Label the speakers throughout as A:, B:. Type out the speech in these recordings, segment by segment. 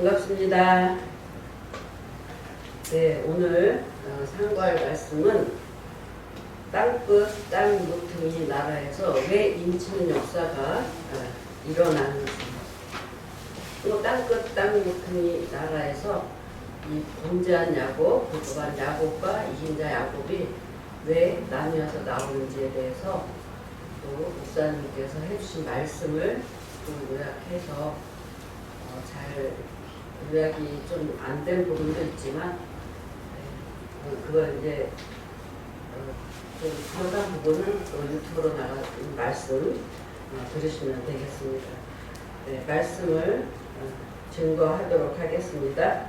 A: 반갑습니다. 네, 오늘 상고할 말씀은 땅끝 땅 모퉁이 나라에서 왜 인치는 역사가 일어나는지, 또 땅끝 땅 모퉁이 나라에서 이 범죄한 야곱, 불법한 야곱과 이긴 자 야곱이 왜 나뉘어서 나오는지에 대해서 또 목사님께서 해주신 말씀을 또 요약해서 잘 요약이 좀 안 된 부분도 있지만 그걸 이제 좀 부족한 부분은 또 유튜브로 나가는 말씀 들으시면 되겠습니다. 네, 말씀을 증거하도록 하겠습니다.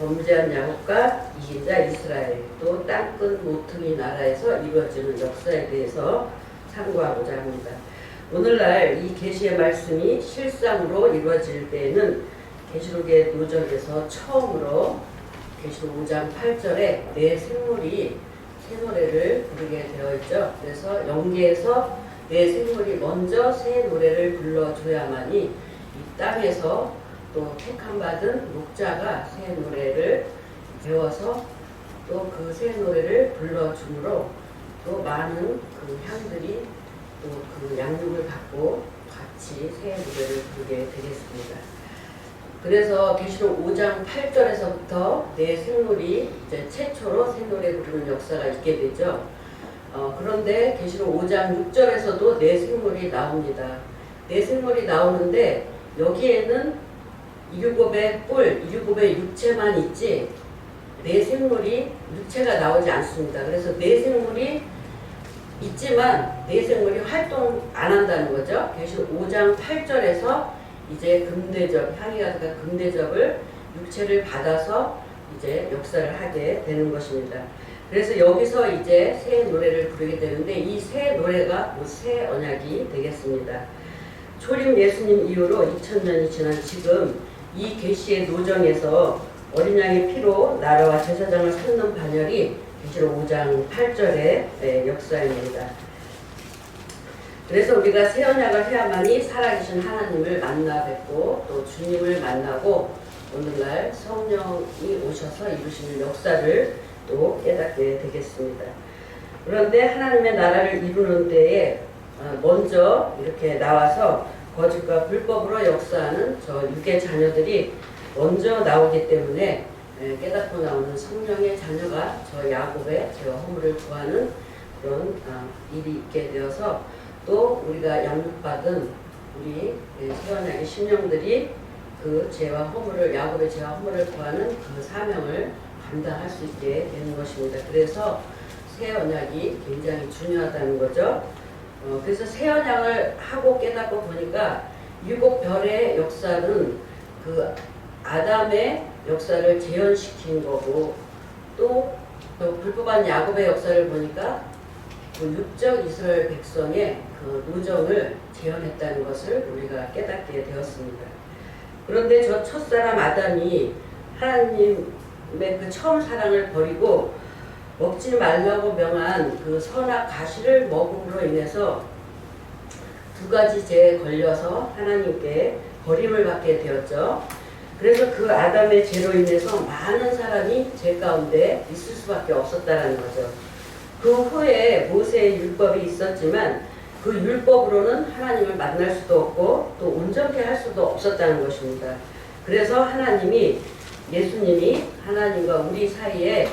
A: 범죄한 야곱과 이긴 자 이스라엘, 또 땅끝 모퉁이 나라에서 이루어지는 역사에 대해서 참고하고자 합니다. 오늘날 이 계시의 말씀이 실상으로 이루어질 때에는 계시록의 노적에서 처음으로 계시록 5장 8절에 내 생물이 새 노래를 부르게 되어 있죠. 그래서 영계에서 내 생물이 먼저 새 노래를 불러줘야만이 이 땅에서 또 택함받은 목자가 새 노래를 배워서 또 그 새 노래를 불러주므로 또 많은 그 향들이 또 그 양육을 받고 같이 새 노래를 부르게 되겠습니다. 그래서 계시록 5장 8절에서부터 내 생물이 이제 최초로 새 노래 부르는 역사가 있게 되죠. 그런데 계시록 5장 6절에서도 내 생물이 나옵니다. 내 생물이 나오는데 여기에는 이류곱의 뿔, 이류곱의 육체만 있지 내 생물이 육체가 나오지 않습니다. 그래서 내 생물이 있지만 내 생물이 활동 안 한다는 거죠. 계시록 5장 8절에서 이제 금대접, 향기가 들어간 금대접을 육체를 받아서 이제 역사를 하게 되는 것입니다. 그래서 여기서 이제 새 노래를 부르게 되는데 이 새 노래가 새 언약이 되겠습니다. 초림 예수님 이후로 2000년이 지난 지금 이 계시의 노정에서 어린 양의 피로 나라와 제사장을 삼는 반열이 계시록 5장 8절의 역사입니다. 그래서 우리가 새 언약을 해야만이 살아계신 하나님을 만나 뵙고 또 주님을 만나고 오늘날 성령이 오셔서 이루시는 역사를 또 깨닫게 되겠습니다. 그런데 하나님의 나라를 이루는 때에 먼저 이렇게 나와서 거짓과 불법으로 역사하는 저 육의 자녀들이 먼저 나오기 때문에 깨닫고 나오는 성령의 자녀가 저 야곱의 죄와 허물을 구하는 그런 일이 있게 되어서 또 우리가 양육받은 우리 새 언약의 심령들이 그 죄와 허물을 야곱의 죄와 허물을 구하는 그 사명을 감당할 수 있게 되는 것입니다. 그래서 새 언약이 굉장히 중요하다는 거죠. 그래서 새 언약을 하고 깨닫고 보니까 7별의 역사는 그 아담의 역사를 재현시킨 거고 또 불법한 야곱의 역사를 보니까 그 육적 이스라엘 백성의 그 노정을 재현했다는 것을 우리가 깨닫게 되었습니다. 그런데 저 첫사람 아담이 하나님의 그 처음 사랑을 버리고 먹지 말라고 명한 그 선악 과실을 먹음으로 인해서 두 가지 죄에 걸려서 하나님께 버림을 받게 되었죠. 그래서 그 아담의 죄로 인해서 많은 사람이 죄 가운데 있을 수밖에 없었다는 거죠. 그 후에 모세의 율법이 있었지만 그 율법으로는 하나님을 만날 수도 없고 또 온전케 할 수도 없었다는 것입니다. 그래서 하나님이 예수님이 하나님과 우리 사이에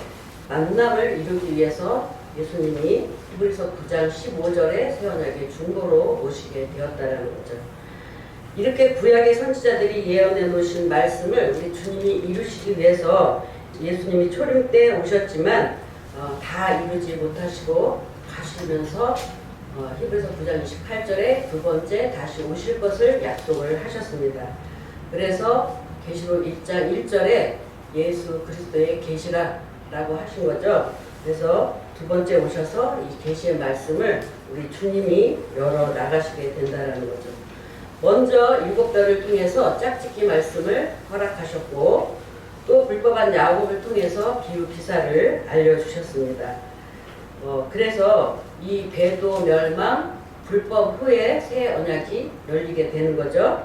A: 만남을 이루기 위해서 예수님이 히브리서 9장 15절에 새 언약의 중보로 오시게 되었다는 거죠. 이렇게 구약의 선지자들이 예언해 놓으신 말씀을 우리 주님이 이루시기 위해서 예수님이 초림 때 오셨지만 다 이루지 못하시고 가시면서 히브리서 9장 28절에 두 번째 다시 오실 것을 약속을 하셨습니다. 그래서 계시록 1장 1절에 예수 그리스도의 계시라라고 하신 거죠. 그래서 두 번째 오셔서 이 계시의 말씀을 우리 주님이 열어 나가시게 된다는 거죠. 먼저 7별을 통해서 짝짓기 말씀을 허락하셨고 또 불법한 야곱을 통해서 비유 기사를 알려주셨습니다. 그래서 이 배도 멸망, 불법 후에 새 언약이 열리게 되는 거죠.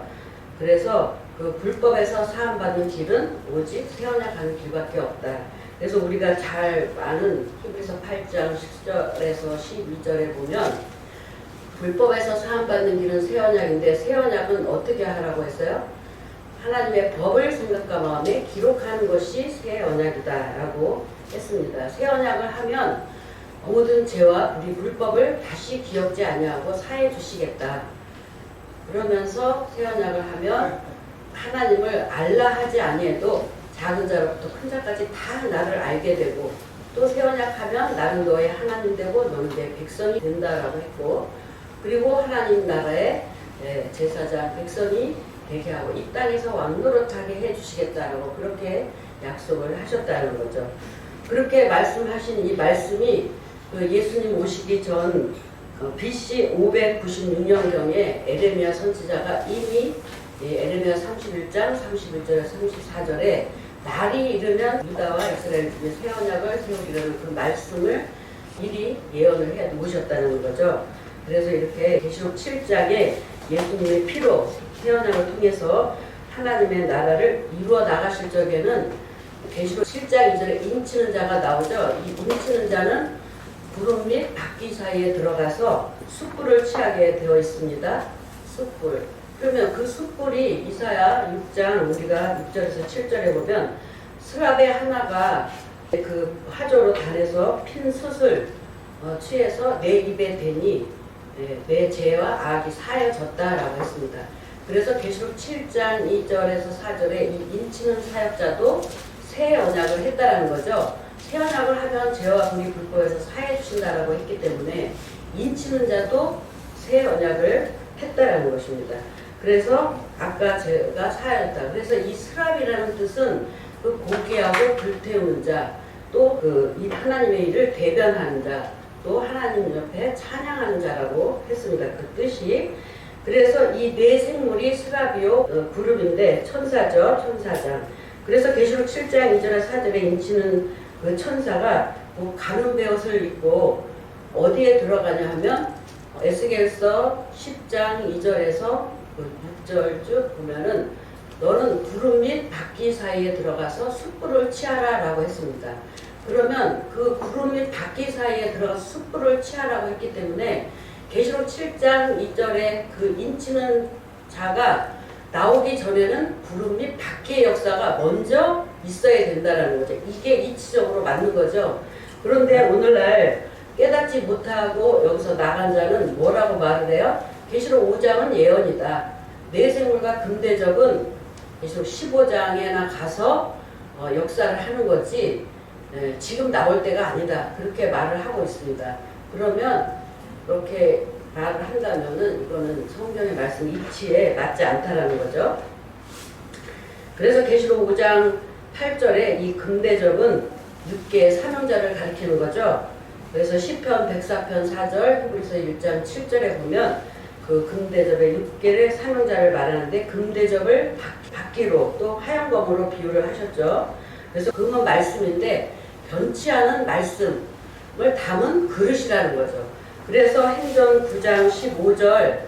A: 그래서 그 그 불법에서 사함받는 길은 오직 새 언약 가는 길밖에 없다. 그래서 우리가 잘 아는 히브리서 8장 10절에서 12절에 보면 불법에서 사함받는 길은 새 언약인데 새 언약은 어떻게 하라고 했어요? 하나님의 법을 생각과 마음에 기록하는 것이 새 언약이다 라고 했습니다. 새 언약을 하면 모든 죄와 우리 불법을 다시 기억지 아니하고 사해 주시겠다. 그러면서 새 언약을 하면 하나님을 알라 하지 아니해도 작은 자로부터 큰 자까지 다 나를 알게 되고 또 새 언약하면 나는 너의 하나님 되고 너는 내 백성이 된다라고 했고 그리고 하나님 나라의 제사장 백성이 되게 하고 이 땅에서 왕노릇하게 해주시겠다라고 그렇게 약속을 하셨다는 거죠. 그렇게 말씀하신 이 말씀이 그 예수님 오시기 전 BC 596년경에 에레미야 선지자가 이미 에레미야 31장 31절에서 34절에 날이 이르면 유다와 이스라엘 중에 새 언약을 세우리라는 그 말씀을 미리 예언을 해 놓으셨다는 거죠. 그래서 이렇게 계시록 7장에 예수님의 피로 새 언약을 통해서 하나님의 나라를 이루어 나가실 적에는 계시록 7장 2절에 인치는 자가 나오죠. 이 인치는 자는 구름 및 바퀴 사이에 들어가서 숯불을 취하게 되어 있습니다. 숯불. 그러면 그 숯불이 이사야 6장 우리가 6절에서 7절에 보면 스랍의 하나가 그 화조로 단해서 핀 숯을 취해서 내 입에 대니 내 죄와 악이 사해졌다라고 했습니다. 그래서 계시록 7장 2절에서 4절에 이 인치는 사역자도 새 언약을 했다라는 거죠. 새 언약을 하면 죄와 불이 불법에서 사해 주신다라고 했기 때문에 인치는 자도 새 언약을 했다라는 것입니다. 그래서 아까 제가 사였다. 그래서 이 스랍이라는 뜻은 그 고귀하고 불태우는 자, 또 그 이 하나님의 일을 대변하는 자, 또 하나님 옆에 찬양하는 자라고 했습니다. 그 뜻이. 그래서 이 네 생물이 스랍이요 그룹인데 천사죠, 천사장. 그래서 계시록 7장 2절에 4절에 인치는 그 천사가 뭐 가는 베옷을 입고 어디에 들어가냐 하면 에스겔서 10장 2절에서 그 6절 쭉 보면은 너는 구름 및 바퀴 사이에 들어가서 숯불을 취하라 라고 했습니다. 그러면 그 구름 및 바퀴 사이에 들어가서 숯불을 취하라고 했기 때문에 계시록 7장 2절에 그 인치는 자가 나오기 전에는 구름 및 바퀴의 역사가 먼저 있어야 된다는 거죠. 이게 이치적으로 맞는 거죠. 그런데 오늘날 깨닫지 못하고 여기서 나간 자는 뭐라고 말을 해요? 계시록 5장은 예언이다. 네 생물과 금대접은 계시록 15장에나 가서 역사를 하는 거지 지금 나올 때가 아니다. 그렇게 말을 하고 있습니다. 그러면 그렇게 말을 한다면은 이거는 성경의 말씀 이치에 맞지 않다라는 거죠. 그래서 계시록 5장 8절에 이 금대접은 6개의 사명자를 가리키는 거죠. 그래서 시편 104편 4절, 히브리서 1장 7절에 보면 그 금대접의 6개의 사명자를 말하는데 금대접을 바퀴로 또 하얀 검으로 비유를 하셨죠. 그래서 그건 말씀인데 변치 않은 말씀을 담은 그릇이라는 거죠. 그래서 행전 9장 15절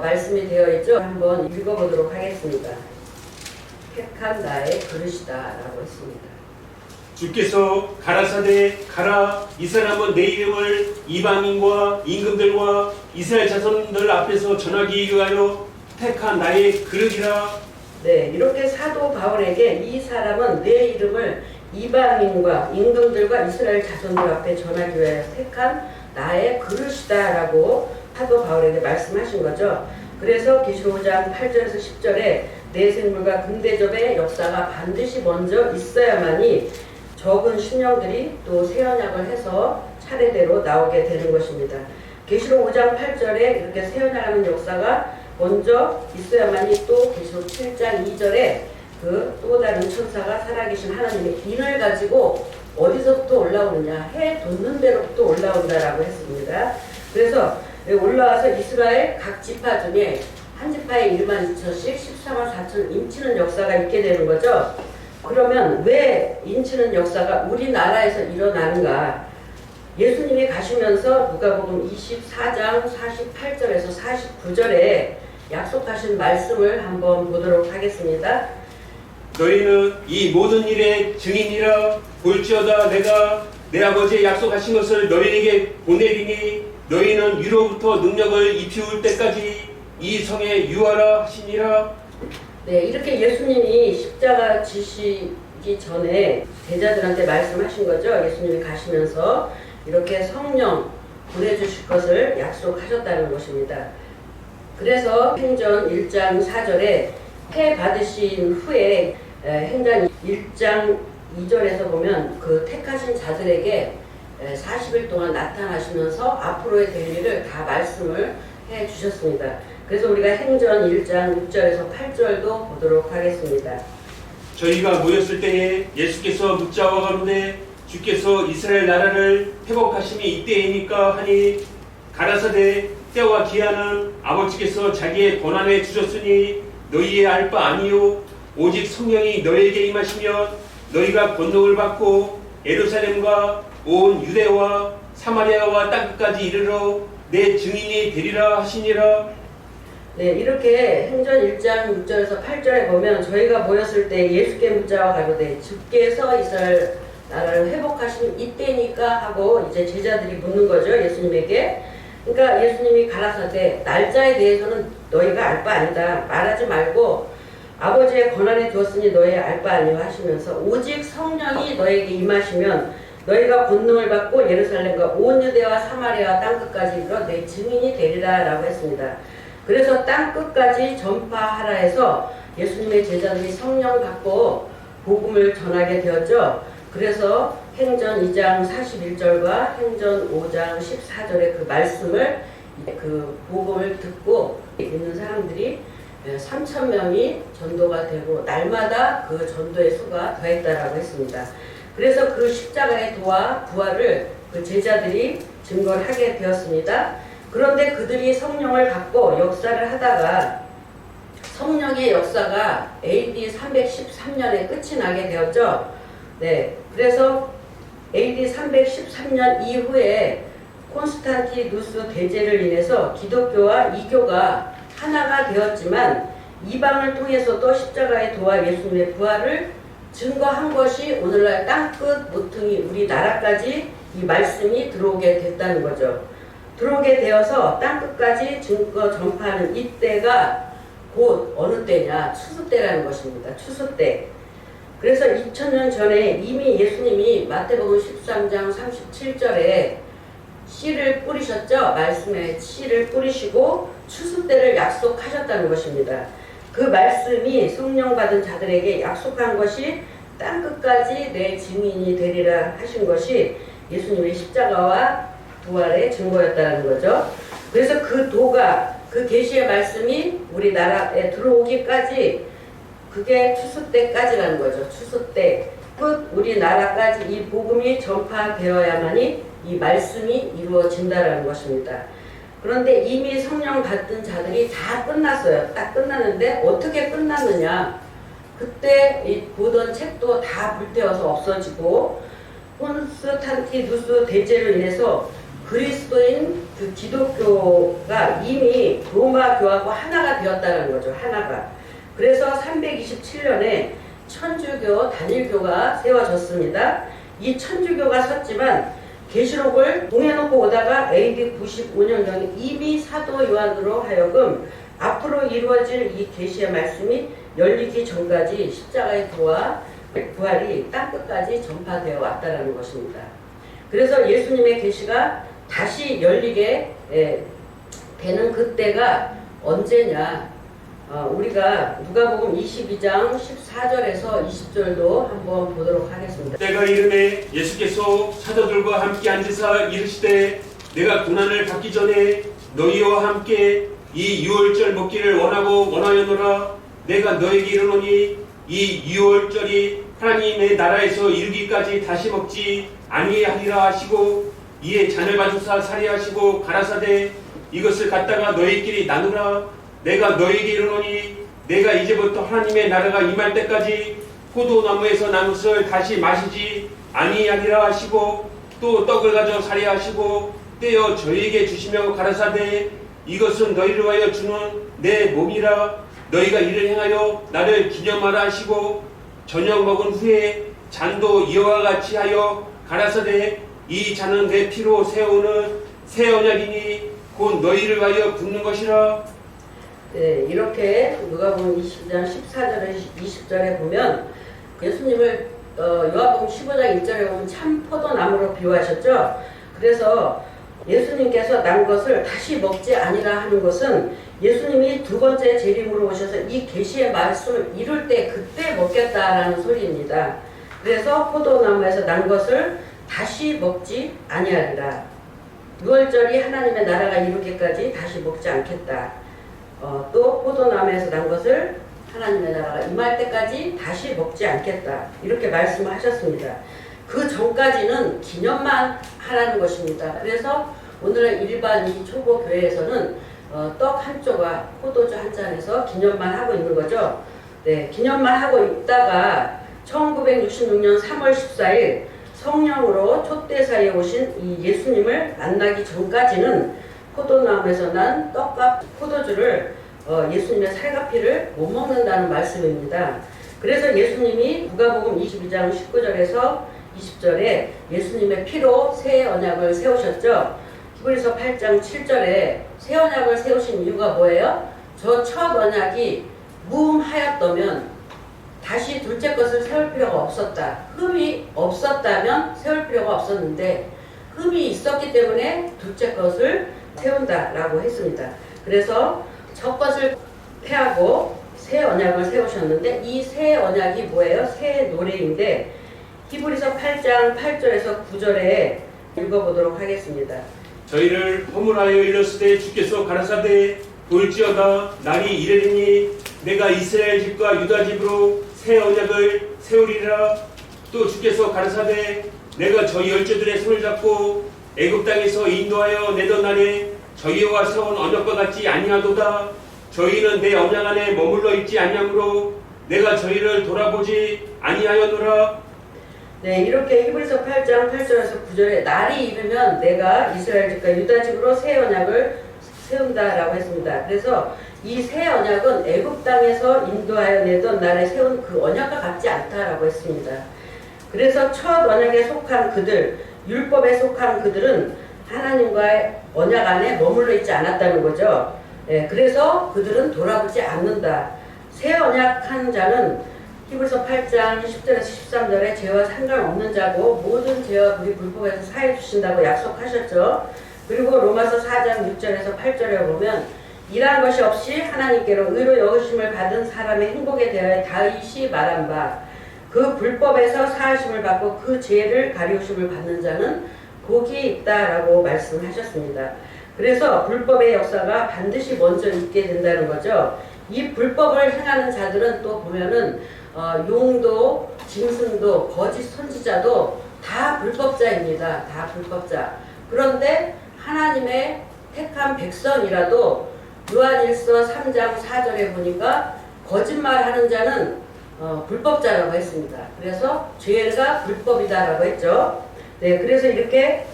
A: 말씀이 되어 있죠. 한번 읽어보도록 하겠습니다. 택한 나의 그릇이다 라고 했습니다.
B: 주께서 가라사대 가라 이 사람은 내 이름을 이방인과 임금들과 이스라엘 자손들 앞에서 전하기 위하여 택한 나의 그릇이라.
A: 네, 이렇게 사도 바울에게 이 사람은 내 이름을 이방인과 임금들과 이스라엘 자손들 앞에 전하기 위하여 택한 나의 그릇이다 라고 사도 바울에게 말씀하신 거죠. 그래서 계시록 5장 8절에서 10절에 내 생물과 금대접의 역사가 반드시 먼저 있어야만이 적은 신령들이 또 새 언약을 해서 차례대로 나오게 되는 것입니다. 계시록 5장 8절에 이렇게 새 언약하는 역사가 먼저 있어야만이 또 계시록 7장 2절에 그 또 다른 천사가 살아계신 하나님의 인을 가지고 어디서부터 올라오느냐 해 돋는 데로부터 올라온다라고 했습니다. 그래서 올라와서 이스라엘 각 지파 중에 한 지파에 1만 2천씩 14만 4천 인치는 역사가 있게 되는 거죠. 그러면 왜 인치는 역사가 우리나라에서 일어나는가? 예수님이 가시면서 누가복음 24장 48절에서 49절에 약속하신 말씀을 한번 보도록 하겠습니다.
B: 너희는 이 모든 일의 증인이라. 볼지어다 내가 내 아버지의 약속하신 것을 너희에게 보내리니 너희는 위로부터 능력을 입히울 때까지 이 성에 유하라 하시니라.
A: 네, 이렇게 예수님이 십자가 지시기 전에 제자들한테 말씀하신 거죠. 예수님이 가시면서 이렇게 성령 보내주실 것을 약속하셨다는 것입니다. 그래서 행전 1장 4절에 해 받으신 후에 행전 1장 2절에서 보면 그 택하신 자들에게 40일 동안 나타나시면서 앞으로의 될 일을 다 말씀을 해 주셨습니다. 그래서 우리가 행전 1장 6절에서 8절도 보도록 하겠습니다.
B: 저희가 모였을 때에 예수께서 묻자와 가로되 주께서 이스라엘 나라를 회복하심이 이때이니까 하니 가라사대 때와 기한은 아버지께서 자기의 권한에 주셨으니 너희의 알 바 아니요 오직 성령이 너희에게 임하시면 너희가 권능을 받고 예루살렘과 온 유대와 사마리아와 땅끝까지 이르러 내 증인이 되리라 하시니라.
A: 네, 이렇게 행전 1장 6절에서 8절에 보면 저희가 모였을 때 예수께 묻자와 가로되 주께서 이스라엘 나라를 회복하시는 이때니까 하고 이제 제자들이 묻는 거죠. 예수님에게. 그러니까 예수님이 가라사대 날짜에 대해서는 너희가 알 바 아니다. 말하지 말고 아버지의 권한에 두었으니 너희 알 바 아니오 하시면서 오직 성령이 너에게 임하시면 너희가 권능을 받고 예루살렘과 온 유대와 사마리아와 땅끝까지 이르러 내 증인이 되리라 라고 했습니다. 그래서 땅끝까지 전파하라 해서 예수님의 제자들이 성령 받고 복음을 전하게 되었죠. 그래서 행전 2장 41절과 행전 5장 14절의 그 말씀을 그 복음을 듣고 있는 사람들이 3,000명이 전도가 되고 날마다 그 전도의 수가 더했다라고 했습니다. 그래서 그 십자가의 도와 부활을 그 제자들이 증거를 하게 되었습니다. 그런데 그들이 성령을 받고 역사를 하다가 성령의 역사가 AD 313년에 끝이 나게 되었죠. 네, 그래서 AD 313년 이후에 콘스탄티누스 대제를 인해서 기독교와 이교가 하나가 되었지만 이방을 통해서도 십자가의 도와 예수님의 부활을 증거한 것이 오늘날 땅끝 모퉁이 우리나라까지 이 말씀이 들어오게 됐다는 거죠. 들어오게 되어서 땅끝까지 증거 전파하는 이때가 곧 어느 때냐? 추수 때라는 것입니다. 추수 때. 그래서 2000년 전에 이미 예수님이 마태복음 13장 37절에 씨를 뿌리셨죠. 말씀에 씨를 뿌리시고 추수 때를 약속하셨다는 것입니다. 그 말씀이 성령 받은 자들에게 약속한 것이 땅끝까지 내 증인이 되리라 하신 것이 예수님의 십자가와 부활의 증거였다는 거죠. 그래서 그 도가 그 계시의 말씀이 우리나라에 들어오기까지 그게 추수 때까지라는 거죠. 추수 때 끝 우리나라까지 이 복음이 전파되어야만이 이 말씀이 이루어진다라는 것입니다. 그런데 이미 성령 받은 자들이 다 끝났어요. 딱 끝났는데 어떻게 끝났느냐? 그때 이 보던 책도 다 불태워서 없어지고 콘스탄티누스 대제로 인해서 그리스도인 그 기독교가 이미 로마 교하고 하나가 되었다는 거죠. 하나가. 그래서 327년에 천주교 단일교가 세워졌습니다. 이 천주교가 섰지만 계시록을 봉해놓고 오다가 AD 95년경에 이미 사도 요한으로 하여금 앞으로 이루어질 이 계시의 말씀이 열리기 전까지 십자가의 도와 부활이 땅끝까지 전파되어 왔다는 것입니다. 그래서 예수님의 계시가 다시 열리게 되는 그때가 언제냐? 우리가 누가복음 22장 14절에서 20절도 한번 보도록 하겠습니다.
B: 때가 이르매 예수께서 사도들과 함께 앉으사 이르시되 내가 고난을 받기 전에 너희와 함께 이 유월절 먹기를 원하고 원하였노라. 내가 너에게 이르노니 이 유월절이 하나님의 나라에서 이르기까지 다시 먹지 아니하리라 하시고 이에 잔을 가져사 살해하시고 가라사대 이것을 갖다가 너희끼리 나누라. 내가 너에게 이르노니 내가 이제부터 하나님의 나라가 임할 때까지 포도나무에서 난 것을 다시 마시지 아니하리라 하시고 또 떡을 가져 살해하시고 떼어 저희에게 주시며 가라사대 이것은 너희를 위하여 주는 내 몸이라. 너희가 이를 행하여 나를 기념하라 하시고 저녁 먹은 후에 잔도 이와 같이 하여 가라사대 이 잔은 내 피로 세우는 새 언약이니 곧 너희를 위하여 붓는 것이라.
A: 네, 이렇게 누가복음 20장 14절에 20절에 보면 예수님을 요한복음 15장 1절에 보면 참 포도나무로 비유하셨죠. 그래서 예수님께서 난 것을 다시 먹지 아니라 하는 것은 예수님이 두 번째 재림으로 오셔서 이 계시의 말씀을 이룰 때 그때 먹겠다라는 소리입니다. 그래서 포도나무에서 난 것을 다시 먹지 아니하리라. 6월절이 하나님의 나라가 이루기까지 다시 먹지 않겠다. 또 포도나무에서 난 것을 하나님의 나라가 임할 때까지 다시 먹지 않겠다. 이렇게 말씀을 하셨습니다. 그 전까지는 기념만 하라는 것입니다. 그래서 오늘은 일반 이 초보 교회에서는 떡 한 조각, 포도주 한 잔에서 기념만 하고 있는 거죠. 네, 기념만 하고 있다가 1966년 3월 14일 성령으로 촛대사에 오신 이 예수님을 만나기 전까지는 포도나무에서 난 떡과 포도주를 예수님의 살과 피를 못 먹는다는 말씀입니다. 그래서 예수님이 누가복음 22장 19절에서 20절에 예수님의 피로 새 언약을 세우셨죠. 히브리서 8장 7절에 새 언약을 세우신 이유가 뭐예요? 저 첫 언약이 무음하였다면 다시 둘째 것을 세울 필요가 없었다. 흠이 없었다면 세울 필요가 없었는데 흠이 있었기 때문에 둘째 것을 세운다라고 했습니다. 그래서 첫 것을 폐하고 새 언약을 세우셨는데 이 새 언약이 뭐예요? 새 노래인데 히브리서 8장 8절에서 9절에 읽어보도록 하겠습니다.
B: 저희를 허물하여 이르실 때 주께서 가라사대 볼지어다 날이 이르리니 내가 이스라엘 집과 유다 집으로 새 언약을 세우리라. 또 주께서 가라사대 내가 저희 열조들의 손을 잡고 애굽 땅에서 인도하여 내던 날에 저희와 세운 언약과 같지 아니하도다. 저희는 내 언약 안에 머물러 있지 아니하므로 내가 저희를 돌아보지 아니하였노라.
A: 네, 이렇게 히브리서 8장 8절에서 9절에 날이 이르면 내가 이스라엘 집과 유다 집으로 새 언약을 세운다라고 했습니다. 그래서 이 새 언약은 애굽 땅에서 인도하여 내던 날에 세운 그 언약과 같지 않다라고 했습니다. 그래서 첫 언약에 속한 그들, 율법에 속한 그들은 하나님과의 언약 안에 머물러 있지 않았다는 거죠. 네, 그래서 그들은 돌아보지 않는다. 새 언약한 자는 히브리서 8장 10절에서 13절에 죄와 상관없는 자고 모든 죄와 우리 불법에서 사해 주신다고 약속하셨죠. 그리고 로마서 4장 6절에서 8절에 보면 일한 것이 없이 하나님께로 의로 여기심을 받은 사람의 행복에 대하여 다윗이 말한 바 그 불법에서 사하심을 받고 그 죄를 가리우심을 받는 자는 복이 있다라고 말씀하셨습니다. 그래서 불법의 역사가 반드시 먼저 있게 된다는 거죠. 이 불법을 행하는 자들은 또 보면은 용도, 짐승도, 거짓 선지자도 다 불법자입니다. 다 불법자. 그런데 하나님의 택한 백성이라도 요한일서 3장 4절에 보니까 거짓말하는 자는 불법자라고 했습니다. 그래서 죄가 불법이다라고 했죠. 네, 그래서 이렇게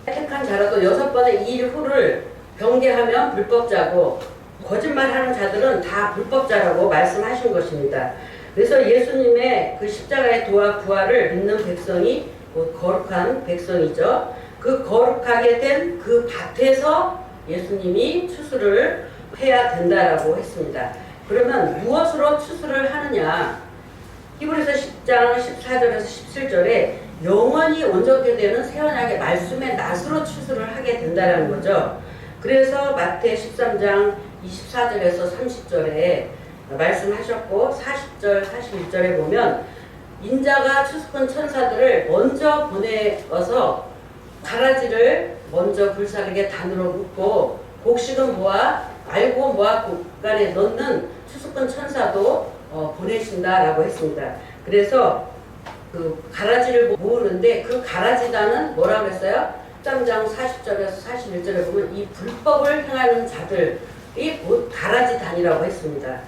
A: 택한 자라도 6번의 일 후를 병개하면 불법자고 거짓말하는 자들은 다 불법자라고 말씀하신 것입니다. 그래서 예수님의 그 십자가의 도와 부활을 믿는 백성이 거룩한 백성이죠. 그 거룩하게 된 그 밭에서 예수님이 추수를 해야 된다라고 했습니다. 그러면 무엇으로 추수를 하느냐? 히브리서 10장 14절에서 17절에 영원히 온전케 되는 새 언약의 말씀의 낫으로 추수를 하게 된다는 거죠. 그래서 마태 13장 24절에서 30절에 말씀하셨고 40절, 41절에 보면 인자가 추수꾼 천사들을 먼저 보내어서 가라지를 먼저 불사르게 단으로 묶고 곡식은 모아 알고 모아 곡간에 넣는 추수꾼 천사도 보내신다라고 했습니다. 그래서 그 가라지를 모으는데 그 가라지단은 뭐라고 했어요? 13장 40절에서 41절에 보면 이 불법을 행하는 자들이 곧 가라지단이라고 했습니다.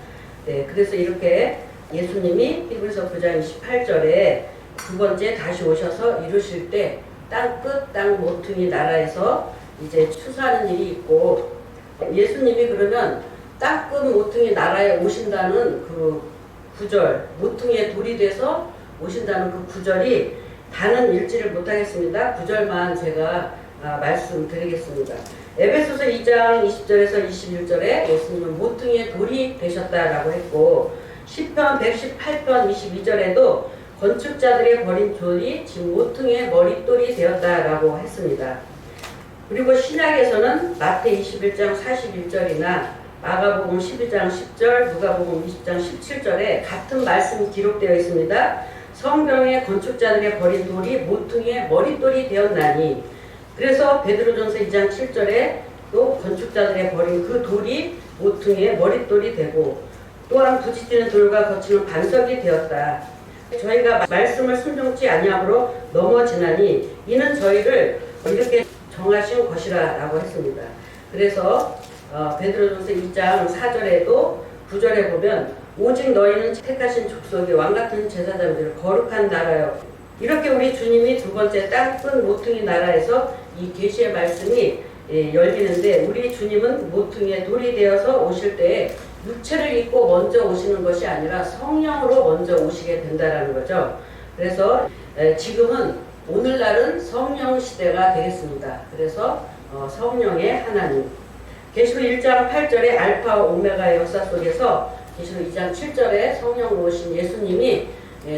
A: 네, 그래서 이렇게 예수님이 히브리서 9장 28절에 두 번째 다시 오셔서 이루실 때 땅 끝, 땅 모퉁이 나라에서 이제 추수하는 일이 있고 예수님이 그러면 땅끝 모퉁이 나라에 오신다는 그 구절, 모퉁이에 돌이 돼서 오신다는 그 구절이 다는 읽지를 못하겠습니다. 구절만 제가 말씀드리겠습니다. 에베소서 2장 20절에서 21절에 예수님은 모퉁이에 돌이 되셨다라고 했고, 시편 118편 22절에도 건축자들의 버린 돌이 지금 모퉁이의 머릿돌이 되었다라고 했습니다. 그리고 신약에서는 마태 21장 41절이나 마가복음 11장 10절, 누가복음 20장 17절에 같은 말씀이 기록되어 있습니다. 성경의 건축자들의 버린 돌이 모퉁이의 머릿돌이 되었나니, 그래서 베드로전서 2장 7절에 또 건축자들의 버린 그 돌이 모퉁이의 머릿돌이 되고, 또한 부딪히는 돌과 거치는 반석이 되었다. 저희가 말씀을 순종치 아니함으로 넘어지나니 이는 저희를 이렇게 정하신 것이라 라고 했습니다. 그래서 베드로전서 2장 4절에도 9절에 보면 오직 너희는 택하신 족속이 왕같은 제사장들 거룩한 나라여, 이렇게 우리 주님이 두 번째 땅끝 모퉁이 나라에서 이 계시의 말씀이 열리는데, 우리 주님은 모퉁이에 돌이 되어서 오실 때에 육체를 입고 먼저 오시는 것이 아니라 성령으로 먼저 오시게 된다라는 거죠. 그래서 지금은 오늘날은 성령 시대가 되겠습니다. 그래서 성령의 하나님, 계시록 1장 8절에 알파와 오메가의 역사 속에서 계시록 2장 7절에 성령으로 오신 예수님이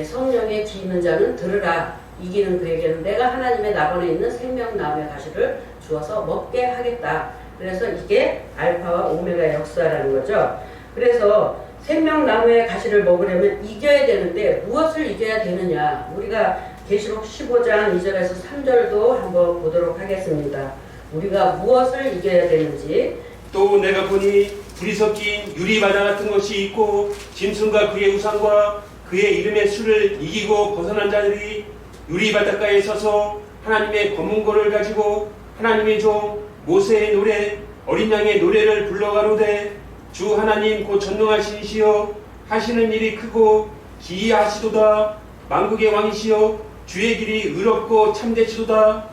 A: 성령에 기있는 자는 들으라, 이기는 그에게는 내가 하나님의 나번에 있는 생명나무의 가시를 주어서 먹게 하겠다. 그래서 이게 알파와 오메가의 역사라는 거죠. 그래서 생명나무의 가시를 먹으려면 이겨야 되는데 무엇을 이겨야 되느냐, 우리가 계시록 15장 2절에서 3절도 한번 보도록 하겠습니다. 우리가 무엇을 이겨야 되는지.
B: 또 내가 보니 불이 섞인 유리바다 같은 것이 있고, 짐승과 그의 우상과 그의 이름의 수를 이기고 벗어난 자들이 유리바닷가에 서서 하나님의 검은고를 가지고 하나님의 종 모세의 노래 어린 양의 노래를 불러가로되, 주 하나님 곧 전능하신 이시여 하시는 일이 크고 기이하시도다. 만국의 왕이시여 주의 길이 의롭고 참되시도다.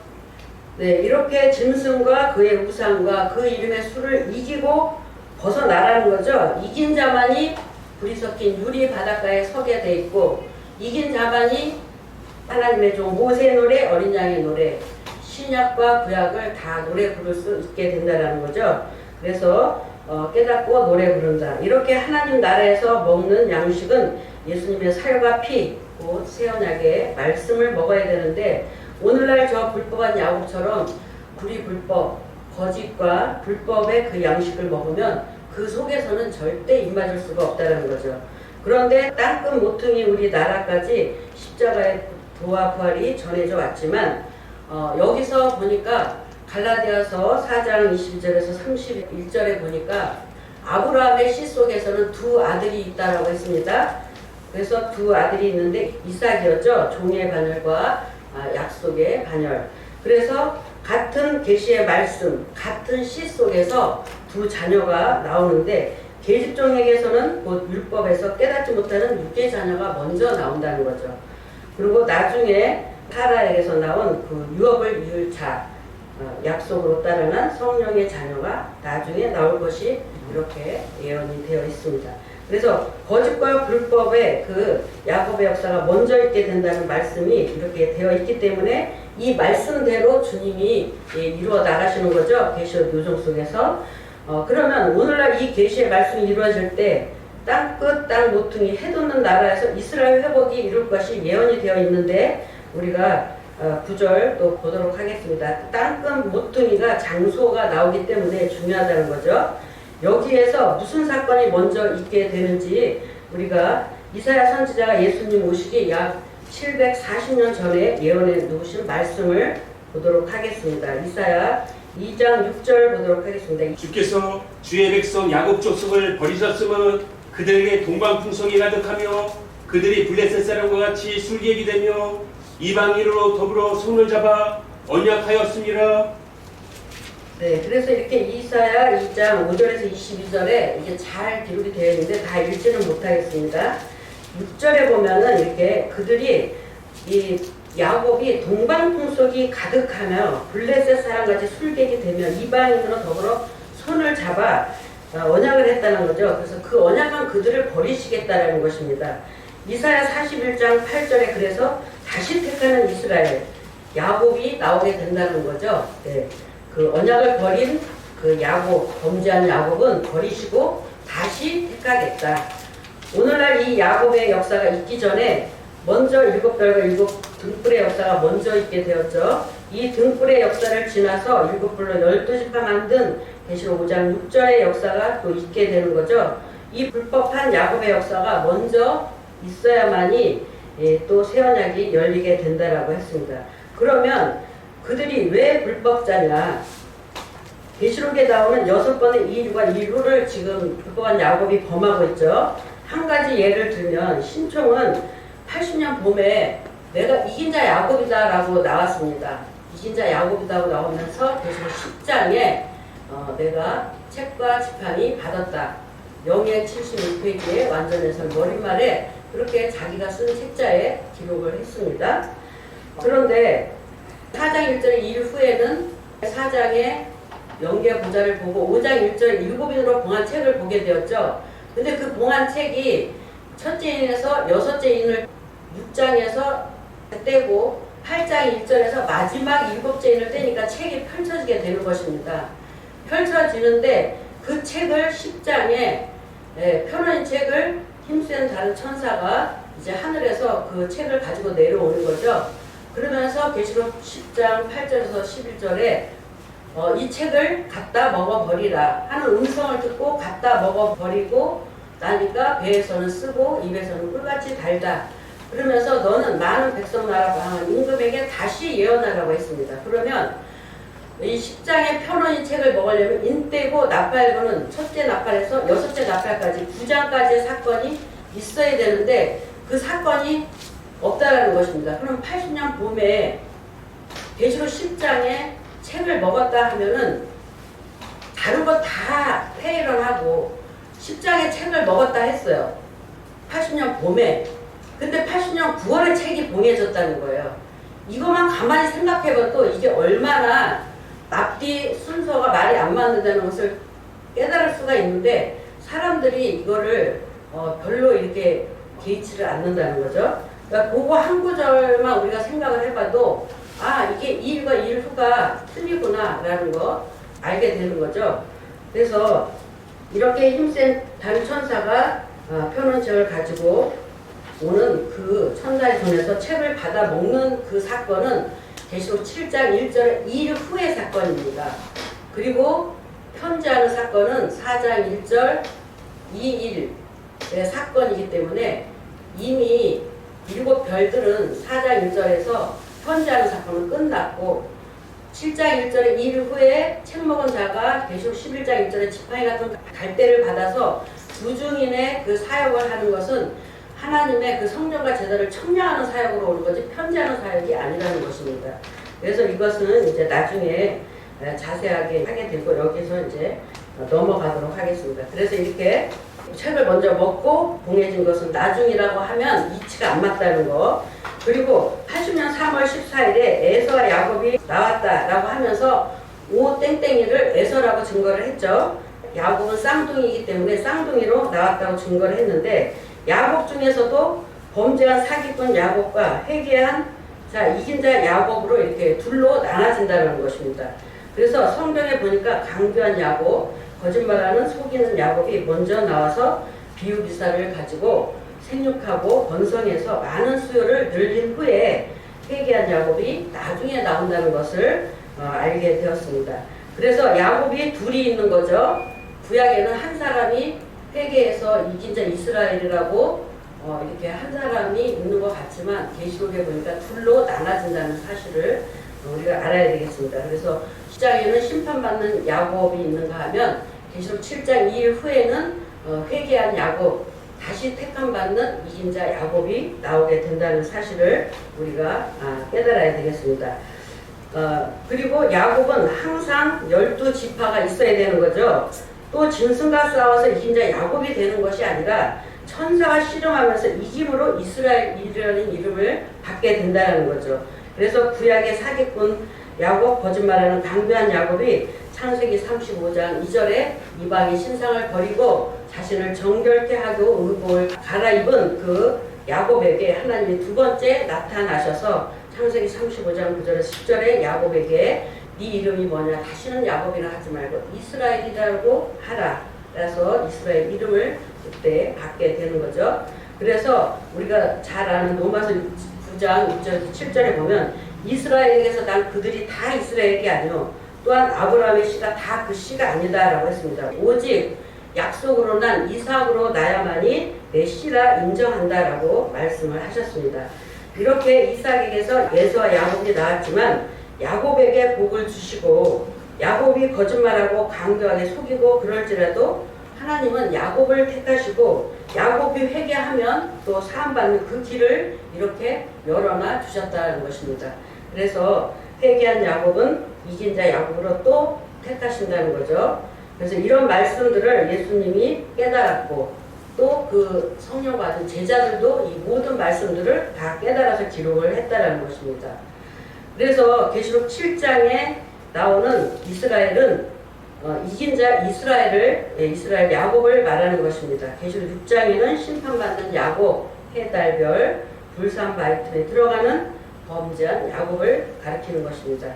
A: 네, 이렇게 짐승과 그의 우상과 그 이름의 수를 이기고 벗어나라는 거죠. 이긴 자만이 불이 섞인 유리 바닷가에 서게 돼 있고, 이긴 자만이 하나님의 종 모세의 노래 어린 양의 노래, 신약과 구약을 다 노래 부를 수 있게 된다는 거죠. 그래서 깨닫고 노래 부른다. 이렇게 하나님 나라에서 먹는 양식은 예수님의 살과 피, 곧 새 언약의 말씀을 먹어야 되는데, 오늘날 저 불법한 야곱처럼 불이 불법, 거짓과 불법의 그 양식을 먹으면 그 속에서는 절대 입맞을 수가 없다는 거죠. 그런데 땅끝 모퉁이 우리 나라까지 십자가의 도와 부활이 전해져 왔지만, 여기서 보니까 갈라디아서 4장 22절에서 31절에 보니까 아브라함의 씨 속에서는 두 아들이 있다라고 했습니다. 그래서 두 아들이 있는데 이삭이었죠. 종의 반열과 약속의 반열. 그래서 같은 계시의 말씀, 같은 씨 속에서 두 자녀가 나오는데, 계집종에게서는 곧 율법에서 깨닫지 못하는 육계 자녀가 먼저 나온다는 거죠. 그리고 나중에 사라에게서 나온 그 유업을 이을 자, 약속으로 따르는 성령의 자녀가 나중에 나올 것이 이렇게 예언이 되어 있습니다. 그래서 거짓과 불법의 그 야곱의 역사가 먼저 있게 된다는 말씀이 이렇게 되어 있기 때문에 이 말씀대로 주님이 이루어 나가시는 거죠. 계시록 요정 속에서. 그러면 오늘날 이 계시의 말씀이 이루어질 때 땅끝 땅 모퉁이 해돋는 나라에서 이스라엘 회복이 이룰 것이 예언이 되어 있는데, 우리가 9절 또 보도록 하겠습니다. 땅끝 모퉁이가 장소가 나오기 때문에 중요하다는 거죠. 여기에서 무슨 사건이 먼저 있게 되는지, 우리가 이사야 선지자가 예수님 오시기 약 740년 전에 예언해 놓으신 말씀을 보도록 하겠습니다. 이사야 2장 6절 보도록 하겠습니다.
B: 주께서 주의 백성 야곱 족속을 버리셨으면 그들에게 동방풍성이 가득하며 그들이 블레셋 사람과 같이 술객이 되며 이방인으로 더불어 손을 잡아 언약하였습니다.
A: 네, 그래서 이렇게 이사야 2장 5절에서 22절에 이게 잘 기록이 되어 있는데 다 읽지는 못하겠습니다. 6절에 보면은 이렇게 그들이 이 야곱이 동방풍속이 가득하며 블레셋 사람같이 술객이 되며 이방인으로 더불어 손을 잡아 잡아 언약을 했다는 거죠. 그래서 그 언약은 그들을 버리시겠다라는 것입니다. 이사야 41장 8절에 그래서 다시 택하는 이스라엘, 야곱이 나오게 된다는 거죠. 네. 그 언약을 버린 그 야곱, 범죄한 야곱은 버리시고 다시 택하겠다. 오늘날 이 야곱의 역사가 있기 전에 먼저 일곱 별과 일곱 등불의 역사가 먼저 있게 되었죠. 이 등불의 역사를 지나서 일곱 불로 12지파 만든 계시록 5장 6절의 역사가 또 있게 되는 거죠. 이 불법한 야곱의 역사가 먼저 있어야만이 또 새 언약이 열리게 된다라고 했습니다. 그러면 그들이 왜 불법자냐? 계시록에 나오는 6번의 이유와 이유를 지금 불법한 야곱이 범하고 있죠. 한 가지 예를 들면 신총은 80년 봄에 내가 이긴 자 야곱이다 라고 나왔습니다. 이긴 자 야곱이라고 나오면서 계시록 10장에 내가 책과 지판이 받았다. 영예 76페이지에 완전해서 머릿말에 그렇게 자기가 쓴 책자에 기록을 했습니다. 그런데 4장 1절 2일 후에는 4장의 영계 보좌를 보고 5장 1절 7인으로 봉한 책을 보게 되었죠. 근데 그 봉한 책이 첫째 인에서 여섯째 인을 6장에서 떼고 8장 1절에서 마지막 7째 인을 떼니까 책이 펼쳐지게 되는 것입니다. 펼쳐지는데 그 책을 10장에 펴놓은 책을 힘센 다른 천사가 이제 하늘에서 그 책을 가지고 내려오는 거죠. 그러면서 계시록 10장 8절에서 11절에 이 책을 갖다 먹어버리라 하는 음성을 듣고 갖다 먹어버리고 나니까 배에서는 쓰고 입에서는 꿀같이 달다. 그러면서 너는 많은 백성 나라 방한 임금에게 다시 예언하라고 했습니다. 그러면 이 10장에 펴놓은 책을 먹으려면 인떼고 나팔부는 첫째 나팔에서 여섯째 나팔까지 9장까지의 사건이 있어야 되는데 그 사건이 없다라는 것입니다. 그럼 80년 봄에 계시록 10장에 책을 먹었다 하면은 다른 거 다 폐일을 하고 10장에 책을 먹었다 했어요. 80년 봄에. 근데 80년 9월에 책이 봉해졌다는 거예요. 이것만 가만히 생각해봐도 이게 얼마나 앞뒤 순서가 말이 안 맞는다는 것을 깨달을 수가 있는데 사람들이 이거를 별로 이렇게 개의치를 않는다는 거죠. 그러니까 그거 한 구절만 우리가 생각을 해봐도 이게 이 일과 이 일 후가 틀리구나 라는 거 알게 되는 거죠. 그래서 이렇게 힘센 다른 천사가 펴놓은 책을 가지고 오는 그 천사의 손에서 책을 받아 먹는 그 사건은 계시록 7장 1절 2일 후의 사건입니다. 그리고 편지하는 사건은 4장 1절 2일의 사건이기 때문에 이미 일곱 별들은 4장 1절에서 편지하는 사건은 끝났고 7장 1절에 2일 후에 책 먹은 자가 계시록 11장 1절에 지팡이 같은 갈대를 받아서 두중인의 그 사역을 하는 것은 하나님의 그 성전과 제사를 청량하는 사역으로 오는 거지 편지하는 사역이 아니라는 것입니다. 그래서 이것은 이제 나중에 자세하게 하게 되고 여기서 이제 넘어가도록 하겠습니다. 그래서 이렇게 책을 먼저 먹고 봉해진 것은 나중이라고 하면 이치가 안 맞다는 거. 그리고 80년 3월 14일에 에서와 야곱이 나왔다라고 하면서 오 땡땡이를 에서라고 증거를 했죠. 야곱은 쌍둥이이기 때문에 쌍둥이로 나왔다고 증거를 했는데 야곱 중에서도 범죄한 사기꾼 야곱과 회개한 이긴 자 야곱으로 이렇게 둘로 나눠진다는 것입니다. 그래서 성경에 보니까 강교한 야곱, 거짓말하는 속이는 야곱이 먼저 나와서 비유기사를 가지고 생육하고 번성해서 많은 수요를 늘린 후에 회개한 야곱이 나중에 나온다는 것을 알게 되었습니다. 그래서 야곱이 둘이 있는 거죠. 구약에는 한 사람이 회개해서 이긴 자 이스라엘이라고 이렇게 한 사람이 있는 것 같지만 계시록에 보니까 둘로 나눠진다는 사실을 우리가 알아야 되겠습니다. 그래서 10장에는 심판받는 야곱이 있는가 하면 계시록 7장 2일 후에는 회개한 야곱, 다시 택함받는 이긴 자 야곱이 나오게 된다는 사실을 우리가 깨달아야 되겠습니다. 그리고 야곱은 항상 12지파가 있어야 되는 거죠. 또 짐승과 싸워서 이긴 자 야곱이 되는 것이 아니라 천사가 씨름하면서 이김으로 이스라엘이라는 이름을 받게 된다는 거죠. 그래서 구약의 사기꾼 야곱, 거짓말하는 강교한 야곱이 창세기 35장 2절에 이방인 신상을 버리고 자신을 정결케 하고 의복을 갈아입은 그 야곱에게 하나님이 두 번째 나타나셔서 창세기 35장 9절에서 10절에 야곱에게 네 이름이 뭐냐, 다시는 야곱이라 하지 말고 이스라엘이라고 하라. 그래서 이스라엘 이름을 그때 받게 되는 거죠. 그래서 우리가 잘 아는 로마서 9장 6절 7절에 보면 이스라엘에게서 난 그들이 다 이스라엘이 아니요 또한 아브라함의 씨가 다 그 씨가 아니다라고 했습니다. 오직 약속으로 난 이삭으로 나야만이 내 씨라 인정한다라고 말씀을 하셨습니다. 이렇게 이삭에게서 에서와 야곱이 나왔지만 야곱에게 복을 주시고 야곱이 거짓말하고 강교하게 속이고 그럴지라도 하나님은 야곱을 택하시고 야곱이 회개하면 또 사함받는 그 길을 이렇게 열어놔 주셨다는 것입니다. 그래서 회개한 야곱은 이긴 자 야곱으로 또 택하신다는 거죠. 그래서 이런 말씀들을 예수님이 깨달았고 또 그 성령 받은 제자들도 이 모든 말씀들을 다 깨달아서 기록을 했다는 것입니다. 그래서 계시록 7장에 나오는 이스라엘은 이긴 자 이스라엘 야곱을 말하는 것입니다. 계시록 6장에는 심판받는 야곱, 해달별, 불산 바위틈에 들어가는 범죄한 야곱을 가리키는 것입니다.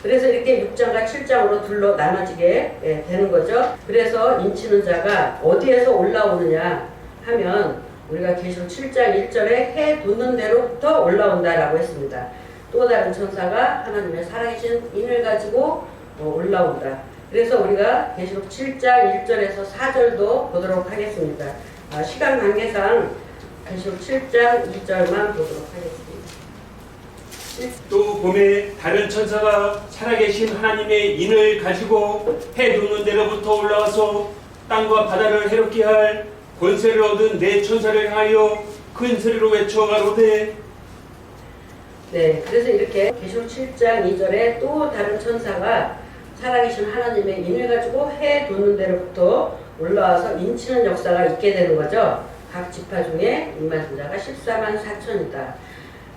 A: 그래서 이렇게 6장과 7장으로 둘로 나눠지게 되는 거죠. 그래서 인치는 자가 어디에서 올라오느냐 하면 우리가 계시록 7장 1절에 해 돋는 대로부터 올라온다라고 했습니다. 또 다른 천사가 하나님의 살아계신 인을 가지고 올라온다. 그래서 우리가 계시록 7장 1절에서 4절도 보도록 하겠습니다. 시간 관계상 계시록 7장 2절만 보도록 하겠습니다.
B: 또 봄에 다른 천사가 살아계신 하나님의 인을 가지고 해 돋는 데로부터 올라와서 땅과 바다를 해롭게 할 권세를 얻은 네 천사를 향하여 큰 소리로 외쳐 가로되.
A: 네, 그래서 이렇게 계시록 7장 2절에 또 다른 천사가 살아계신 하나님의 인을 가지고 해 돋는 데로부터 올라와서 인치는 역사가 있게 되는 거죠. 각 지파 중에 임하신 자가 14만 4천이다.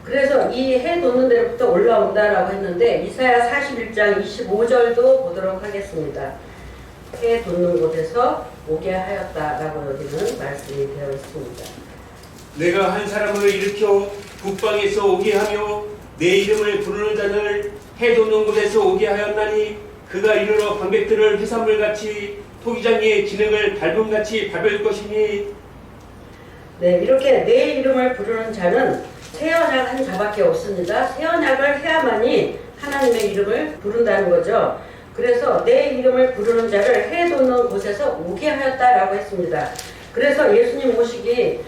A: 그래서 이 해 돋는 데로부터 올라온다라고 했는데 이사야 41장 25절도 보도록 하겠습니다. 해 돋는 곳에서 오게 하였다라고 여기는 말씀이 되어 있습니다.
B: 내가 한 사람을 일으켜 북방에서 오게 하며 내 이름을 부르는 자를 해 돋는 곳에서 오게 하였나니 그가 이르러 방백들을 해산물같이 토기장이의 진흙을 밟음같이 밟을 것이니.
A: 네, 이렇게 내 이름을 부르는 자는 새 언약 한 자밖에 없습니다. 새 언약을 해야만이 하나님의 이름을 부른다는 거죠. 그래서 내 이름을 부르는 자를 해 돋는 곳에서 오게 하였다라고 했습니다. 그래서 예수님 오시기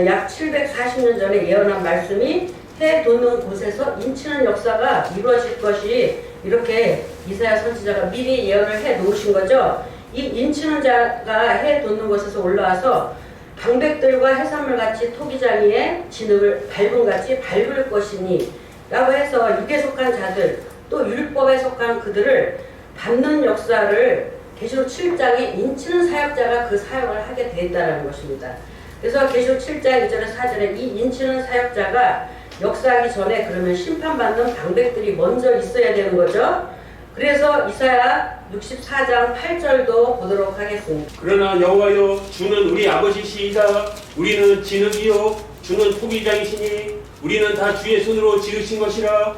A: 약 740년 전에 예언한 말씀이 해 돋는 곳에서 인치는 역사가 이루어질 것이 이렇게 이사야 선지자가 미리 예언을 해 놓으신 거죠. 이 인치는 자가 해 돋는 곳에서 올라와서 방백들과 해산물같이 토기장이의 진흙을 밟음같이 밟을 것이니 라고 해서 육에 속한 자들 또 율법에 속한 그들을 밟는 역사를 계시록 7장에 인치는 사역자가 그 사역을 하게 되었다는 것입니다. 그래서 계시록 7장 2절에 4절에 이 인치는 사역자가 역사하기 전에 그러면 심판받는 방백들이 먼저 있어야 되는 거죠. 그래서 이사야 64장 8절도 보도록 하겠습니다.
B: 그러나 여호와여 주는 우리 아버지시이다. 우리는 진흙이요 주는 토기장이시니 우리는 다 주의 손으로 지으신 것이라.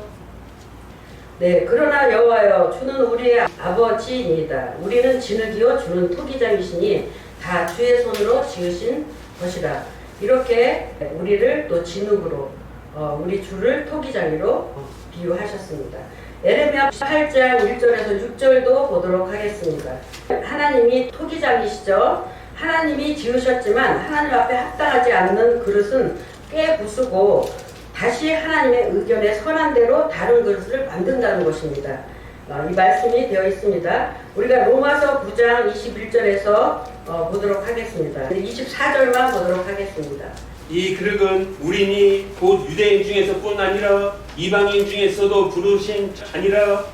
A: 네, 그러나 여호와여 주는 우리의 아버지이니다. 우리는 진흙이요 주는 토기장이시니 다 주의 손으로 지으신 것이라. 이렇게 우리를 또 진흙으로 우리 주를 토기장이로 비유하셨습니다. 에레미야 8장 1절에서 6절도 보도록 하겠습니다. 하나님이 토기장이시죠. 하나님이 지으셨지만 하나님 앞에 합당하지 않는 그릇은 깨부수고 다시 하나님의 의견에 선한 대로 다른 그릇을 만든다는 것입니다. 이 말씀이 되어 있습니다. 우리가 로마서 9장 21절에서 보도록 하겠습니다. 24절만 보도록 하겠습니다.
B: 이 그릇은 우리니 곧 유대인 중에서뿐 아니라 이방인 중에서도 부르신 아니라.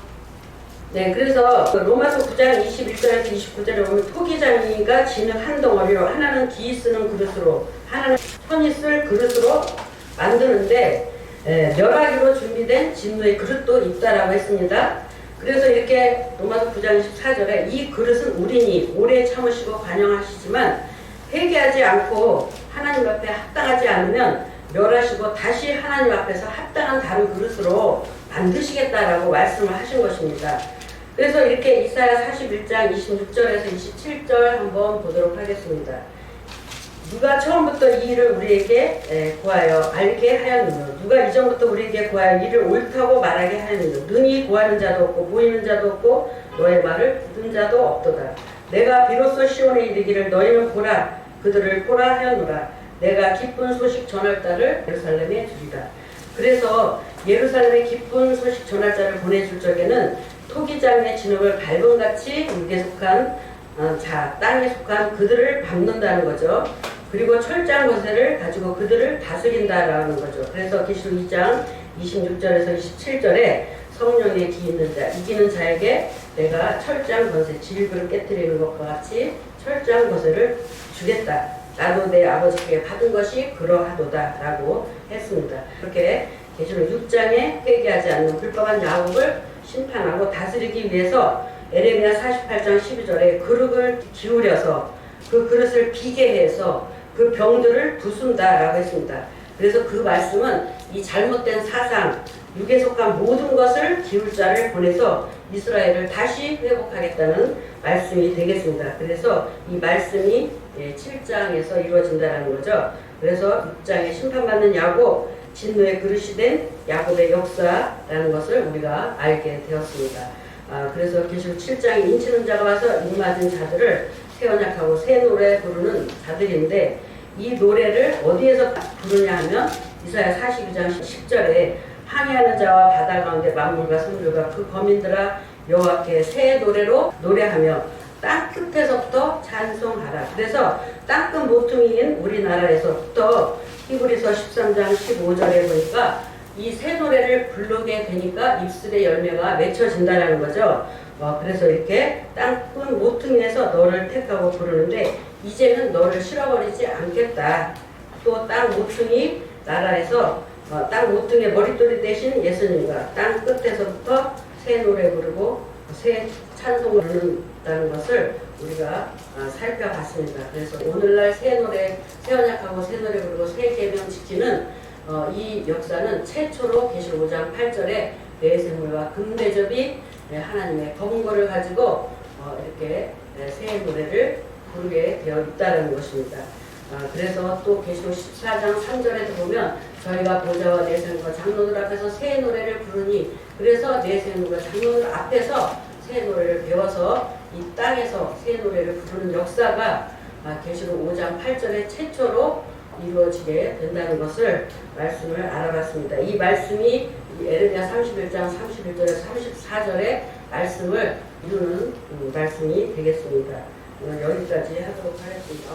A: 네, 그래서 로마서 9장 21절에서 29절에 보면 토기장이가 진흙 한 덩어리로 하나는 기이 쓰는 그릇으로 하나는 손이 쓸 그릇으로 만드는데 멸하기로 준비된 진노의 그릇도 있다라고 했습니다. 그래서 이렇게 로마서 9장 24절에 이 그릇은 우리니 오래 참으시고 관용하시지만 회개하지 않고 하나님 앞에 합당하지 않으면 멸하시고 다시 하나님 앞에서 합당한 다른 그릇으로 만드시겠다라고 말씀을 하신 것입니다. 그래서 이렇게 이사야 41장 26절에서 27절 한번 보도록 하겠습니다. 누가 처음부터 이 일을 우리에게 구하여 알게 하였느냐. 누가 이전부터 우리에게 구하여 이를 옳다고 말하게 하였느냐. 눈이 구하는 자도 없고 보이는 자도 없고 너의 말을 듣는 자도 없도다. 내가 비로소 시온에 이르기를 너희는 보라 그들을 보라 하였노라. 내가 기쁜 소식 전할 자를 예루살렘에 주리라. 그래서 예루살렘에 기쁜 소식 전할 자를 보내줄 적에는 토기장의 진흙을 밟음같이 육에 속한 땅에 속한 그들을 밟는다는 거죠. 그리고 철저한 권세를 가지고 그들을 다스린다라는 거죠. 그래서 계시록 2장 26절에서 27절에 성령의 기 있는 자, 이기는 자에게 내가 철저한 권세, 질그를 깨뜨리는 것과 같이 철저한 권세를 주겠다. 나도 내 아버지께 받은 것이 그러하도다 라고 했습니다. 그렇게 계시록 6장에 회개하지 않는 불법한 야곱을 심판하고 다스리기 위해서 에레미야 48장 12절에 그릇을 기울여서 그 그릇을 비게 해서 그 병들을 부순다라고 했습니다. 그래서 그 말씀은 이 잘못된 사상, 육에 속한 모든 것을 기울 자를 보내서 이스라엘을 다시 회복하겠다는 말씀이 되겠습니다. 그래서 이 말씀이 7장에서 이루어진다는 거죠. 그래서 6장에 심판받는 야곱, 진노의 그릇이 된 야곱의 역사라는 것을 우리가 알게 되었습니다. 그래서 계시록 7장에 인치는 자가 와서 입맞은 자들을 새 언약하고 새 노래 부르는 자들인데 이 노래를 어디에서 부르냐 하면 이사야 42장 10절에 항해하는 자와 바다 가운데 만물과 선들과 그 거민들아 여호와께 새 노래로 노래하며 땅 끝에서부터 찬송하라. 그래서 땅끝 모퉁이인 우리나라에서부터 히브리서 13장 15절에 보니까 이 새 노래를 부르게 되니까 입술의 열매가 맺혀진다는 거죠. 그래서 이렇게 땅끝 모퉁이에서 너를 택하고 부르는데 이제는 너를 실어버리지 않겠다. 또 땅 모퉁이 나라에서 땅 모퉁이의 머릿돌이 대신 예수님과 땅 끝에서부터 새 노래 부르고 새 찬송을 부른다는 것을 우리가 살펴봤습니다. 그래서 오늘날 새 노래, 새 언약하고 새 노래 부르고 새 계명 지키는 이 역사는 최초로 계시록 5장 8절에 내세물과 금대접이 하나님의 검은 거를 가지고 이렇게 새 노래를 부르게 되어 있다는 것입니다. 그래서 또 계시록 14장 3절에도 보면 저희가 보좌와 내세물과 장로들 앞에서 새 노래를 부르니 그래서 내세물과 장로들 앞에서 새 노래를 배워서 이 땅에서 새 노래를 부르는 역사가 계시록 5장 8절에 최초로 이루어지게 된다는 것을 말씀을 알아봤습니다. 이 말씀이 에레미야 31장 31절에서 34절의 말씀을 이루는 말씀이 되겠습니다. 여기까지 하도록 하겠습니다.